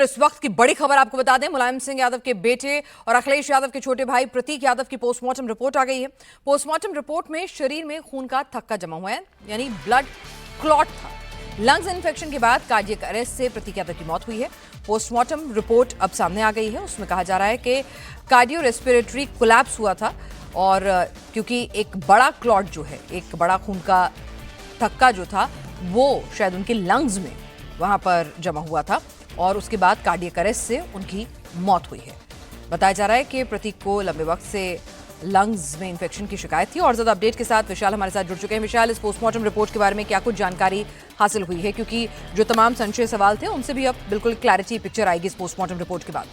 इस वक्त की बड़ी खबर आपको बता दें, मुलायम सिंह यादव के बेटे और अखिलेश यादव के छोटे भाई प्रतीक यादव की पोस्टमार्टम रिपोर्ट आ गई है। पोस्टमार्टम रिपोर्ट में शरीर में खून का थक्का जमा हुआ है, यानी ब्लड क्लॉट था। लंग्स इन्फेक्शन के बाद कार्डियक अरेस्ट से प्रतीक यादव की मौत हुई है। पोस्टमार्टम रिपोर्ट अब सामने आ गई है। उसमें कहा जा रहा है कि कार्डियो रेस्पिरेटरी कोलैप्स हुआ था और क्योंकि एक बड़ा क्लॉट जो है, एक बड़ा खून का थक्का जो था वो शायद उनके लंग्स में वहां पर जमा हुआ था और उसके बाद कार्डियक अरेस्ट से उनकी मौत हुई है। बताया जा रहा है कि प्रतीक को लंबे वक्त से लंग्स में इंफेक्शन की शिकायत थी। और ज्यादा अपडेट के साथ विशाल हमारे साथ जुड़ चुके हैं। विशाल, इस पोस्टमार्टम रिपोर्ट के बारे में क्या कुछ जानकारी हासिल हुई है, क्योंकि जो तमाम संशय सवाल थे उनसे भी अब बिल्कुल क्लैरिटी पिक्चर आएगी इस पोस्टमार्टम रिपोर्ट के बाद।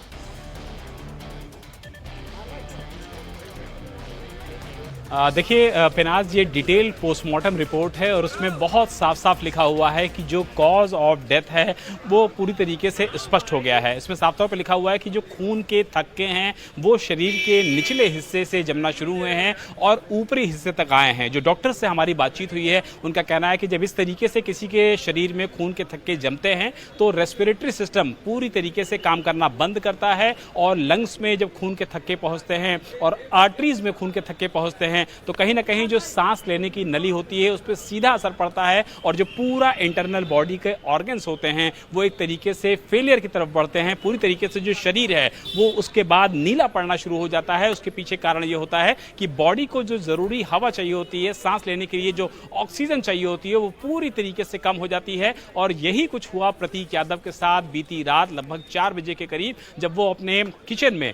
देखिए पिनाज, ये डिटेल पोस्टमार्टम रिपोर्ट है और उसमें बहुत साफ साफ लिखा हुआ है कि जो कॉज ऑफ डेथ है वो पूरी तरीके से स्पष्ट हो गया है। इसमें साफ तौर पर लिखा हुआ है कि जो खून के थक्के हैं वो शरीर के निचले हिस्से से जमना शुरू हुए हैं और ऊपरी हिस्से तक आए हैं। जो डॉक्टर से हमारी बातचीत हुई है उनका कहना है कि जब इस तरीके से किसी के शरीर में खून के थक्के जमते हैं तो रेस्पिरेटरी सिस्टम पूरी तरीके से काम करना बंद करता है और लंग्स में जब खून के थक्के पहुँचते हैं और आर्टरीज में खून के थक्के पहुँचते हैं तो कहीं ना कहीं जो सांस लेने की नली होती है उस पर सीधा असर पड़ता है और जो पूरा इंटरनल बॉडी के ऑर्गन्स होते हैं वो एक तरीके से फेलियर की तरफ बढ़ते हैं। पूरी तरीके से जो शरीर है वो उसके बाद नीला पड़ना शुरू हो जाता है। उसके पीछे कारण ये होता है कि बॉडी को जो जरूरी हवा चाहिए होती है, सांस लेने के लिए जो ऑक्सीजन चाहिए होती है, वो पूरी तरीके से कम हो जाती है। और यही कुछ हुआ प्रतीक यादव के साथ बीती रात लगभग 4 बजे के करीब, जब वो अपने किचन में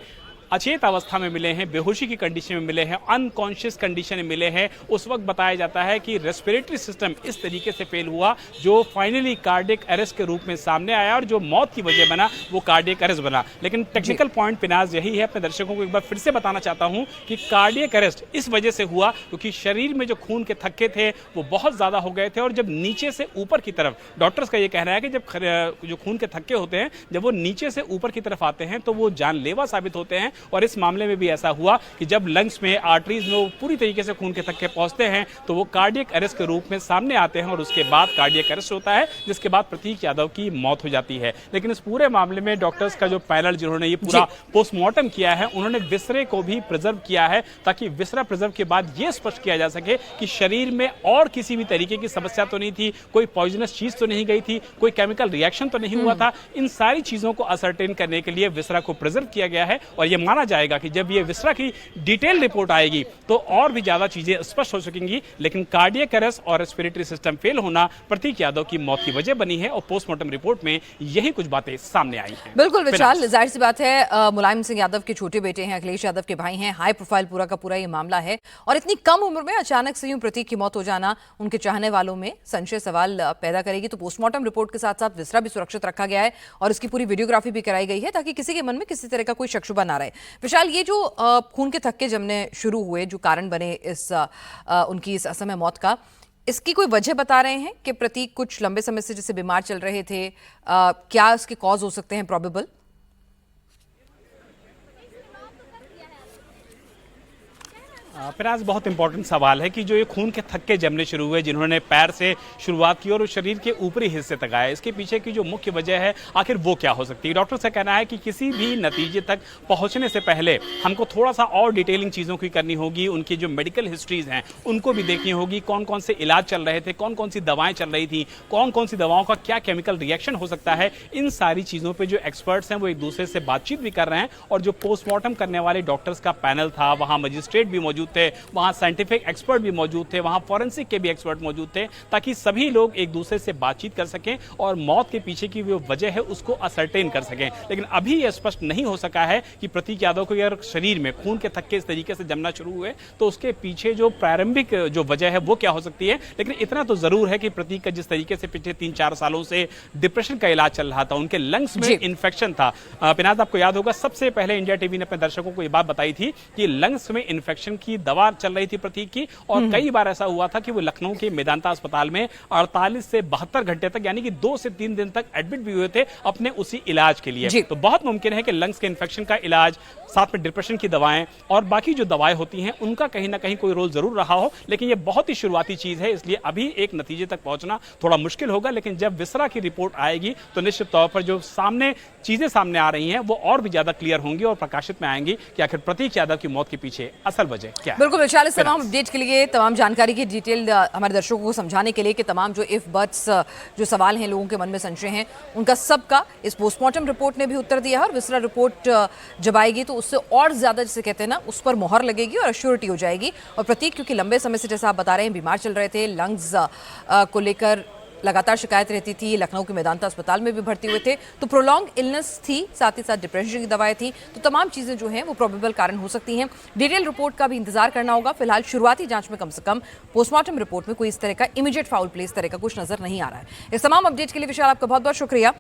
अचेत अवस्था में मिले हैं, बेहोशी की कंडीशन में मिले हैं, अनकॉन्शियस कंडीशन में मिले हैं। उस वक्त बताया जाता है कि रेस्पिरेटरी सिस्टम इस तरीके से फेल हुआ जो फाइनली कार्डियक अरेस्ट के रूप में सामने आया और जो मौत की वजह बना वो कार्डियक अरेस्ट बना। लेकिन टेक्निकल पॉइंट पिनाज यही है, अपने दर्शकों को एक बार फिर से बताना चाहता हूं कि कार्डियक अरेस्ट इस वजह से हुआ क्योंकि शरीर में जो खून के थक्के थे वो बहुत ज्यादा हो गए थे और जब नीचे से ऊपर की तरफ, डॉक्टर्स का ये कहना है कि जब जो खून के थक्के होते हैं जब वो नीचे से ऊपर की तरफ आते हैं तो वो जानलेवा साबित होते हैं। और इस मामले में भी ऐसा हुआ कि जब लंग्स में, आर्टरीज में वो पूरी तरीके से खून के थक्के पहुंचते हैं तो वो कार्डियक अरेस्ट के रूप में सामने आते हैं और उसके बाद कार्डियक अरेस्ट होता है, जिसके बाद प्रतीक यादव की मौत हो जाती है। लेकिन इस पूरे मामले में डॉक्टर्स का जो पैनल जिन्होंने ये पूरा पोस्टमार्टम किया है उन्होंने विसरे को भी प्रिजर्व किया है ताकि विसरा प्रिजर्व के बाद ये स्पष्ट किया जा सके कि शरीर में और किसी भी तरीके की समस्या तो नहीं थी, कोई पॉइजनस चीज तो नहीं गई थी, कोई केमिकल रिएक्शन तो नहीं हुआ था। इन सारी चीजों को असरटेन करने के लिए विसरा को प्रिजर्व किया गया है और यह माना जाएगा कि जब ये विसरा की डिटेल रिपोर्ट आएगी तो और भी ज्यादा चीजें स्पष्ट हो सकेंगी। लेकिन कार्डियक अरेस्ट और रेस्पिरेटरी सिस्टम फेल होना प्रतीक यादव की मौत की वजह बनी है और पोस्टमार्टम रिपोर्ट में यही कुछ बातें सामने आई हैं। बिल्कुल विशाल, जाहिर सी बात है मुलायम सिंह यादव के छोटे बेटे हैं, अखिलेश यादव के भाई हैं, हाई प्रोफाइल पूरा का पूरा ये मामला है और इतनी कम उम्र में अचानक से यूं प्रतीक की मौत हो जाना उनके चाहने वालों में संशय सवाल पैदा करेगी। तो पोस्टमार्टम रिपोर्ट के साथ साथ विसरा भी सुरक्षित रखा गया है और इसकी पूरी वीडियोग्राफी भी कराई गई है ताकि किसी के मन में किसी तरह का कोई शक शुबा ना रहे। विशाल, ये जो खून के थक्के जमने शुरू हुए, जो कारण बने इस उनकी इस असमय मौत का, इसकी कोई वजह बता रहे हैं कि प्रतीक कुछ लंबे समय से जैसे बीमार चल रहे थे, क्या इसके कॉज हो सकते हैं प्रोबेबल? पिनाज, बहुत इंपॉर्टेंट सवाल है कि जो ये खून के थक्के जमने शुरू हुए, जिन्होंने पैर से शुरुआत की और शरीर के ऊपरी हिस्से तक आए, इसके पीछे की जो मुख्य वजह है आखिर वो क्या हो सकती है। डॉक्टर का कहना है कि किसी भी नतीजे तक पहुंचने से पहले हमको थोड़ा सा और डिटेलिंग चीज़ों की करनी होगी। उनकी जो मेडिकल हिस्ट्रीज हैं उनको भी देखनी होगी, कौन कौन से इलाज चल रहे थे, कौन कौन सी दवाएं चल रही थी, कौन कौन सी दवाओं का क्या केमिकल रिएक्शन हो सकता है। इन सारी चीज़ों पर जो एक्सपर्ट्स हैं वो एक दूसरे से बातचीत भी कर रहे हैं और जो पोस्टमार्टम करने वाले डॉक्टर्स का पैनल था, वहाँ मजिस्ट्रेट भी मौजूद थे, वहां साइंटिफिक एक्सपर्ट भी मौजूद थे, वहां फॉरेंसिक के भी एक्सपर्ट मौजूद थे ताकि सभी लोग एक दूसरे से बातचीत कर सकें और मौत के पीछे की जो वजह है उसको असरटेन कर सकें। लेकिन अभी यह स्पष्ट नहीं हो सका है कि प्रतीक यादव को अगर शरीर में खून के थक्के इस तरीके से जमना शुरू हुए तो उसके पीछे जो प्रारंभिक जो वजह है वो क्या हो सकती है। लेकिन इतना तो जरूर है कि प्रतीक का जिस तरीके से पिछले 3-4 सालों से डिप्रेशन का इलाज चल रहा था, उनके लंग्स में इन्फेक्शन था। पिनाज, आपको याद होगा सबसे पहले इंडिया टीवी ने अपने दर्शकों को यह बात बताई थी कि लंग्स में इन्फेक्शन की दवा चल रही थी प्रतीक की, और कई बार ऐसा हुआ था कि वो लखनऊ के मेदांता अस्पताल में 48 से 72 घंटे तक, यानी कि 2 से 3 दिन तक एडमिट भी हुए थे अपने उसी इलाज के लिए। तो बहुत मुमकिन है कि लंग्स के इन्फेक्शन का इलाज, साथ में डिप्रेशन की दवाएं और बाकी जो दवाएं होती हैं उनका कहीं ना कहीं कोई रोल जरूर रहा हो, लेकिन ये बहुत ही शुरुआती चीज है, इसलिए अभी एक नतीजे तक पहुंचना थोड़ा मुश्किल होगा। लेकिन जब विसरा की रिपोर्ट आएगी तो निश्चित तौर पर जो चीजें सामने आ रही हैं वो और भी ज्यादा क्लियर होंगी और प्रकाशित में आएंगी कि आखिर प्रतीक यादव की मौत के पीछे असल वजह क्या है। बिल्कुल विशाल, इस तमाम अपडेट के लिए, तमाम जानकारी की डिटेल हमारे दर्शकों को समझाने के लिए कि तमाम जो इफ बट्स जो सवाल हैं, लोगों के मन में संशय हैं, उनका सबका इस पोस्टमार्टम रिपोर्ट ने भी उत्तर दिया है। और विसरा रिपोर्ट जब आएगी तो उससे और ज्यादा, जिसे कहते हैं ना, उस पर मोहर लगेगी और अश्योरिटी हो जाएगी। और प्रतीक क्योंकि लंबे समय से, जैसा आप बता रहे हैं, बीमार चल रहे थे, लंग्स को लेकर लगातार शिकायत रहती थी, लखनऊ के मेदांता अस्पताल में भी भर्ती हुए थे, तो प्रोलॉन्ग इलनेस थी, साथ ही साथ डिप्रेशन की दवाएं थी, तो तमाम चीजें जो हैं वो प्रोबेबल कारण हो सकती हैं। डिटेल रिपोर्ट का भी इंतजार करना होगा। फिलहाल शुरुआती जांच में कम से कम पोस्टमार्टम रिपोर्ट में कोई इस तरह का इमीडिएट फाउल प्ले, इस तरह का कुछ नजर नहीं आ रहा है। इस तमाम अपडेट के लिए विशाल आपका बहुत बहुत शुक्रिया।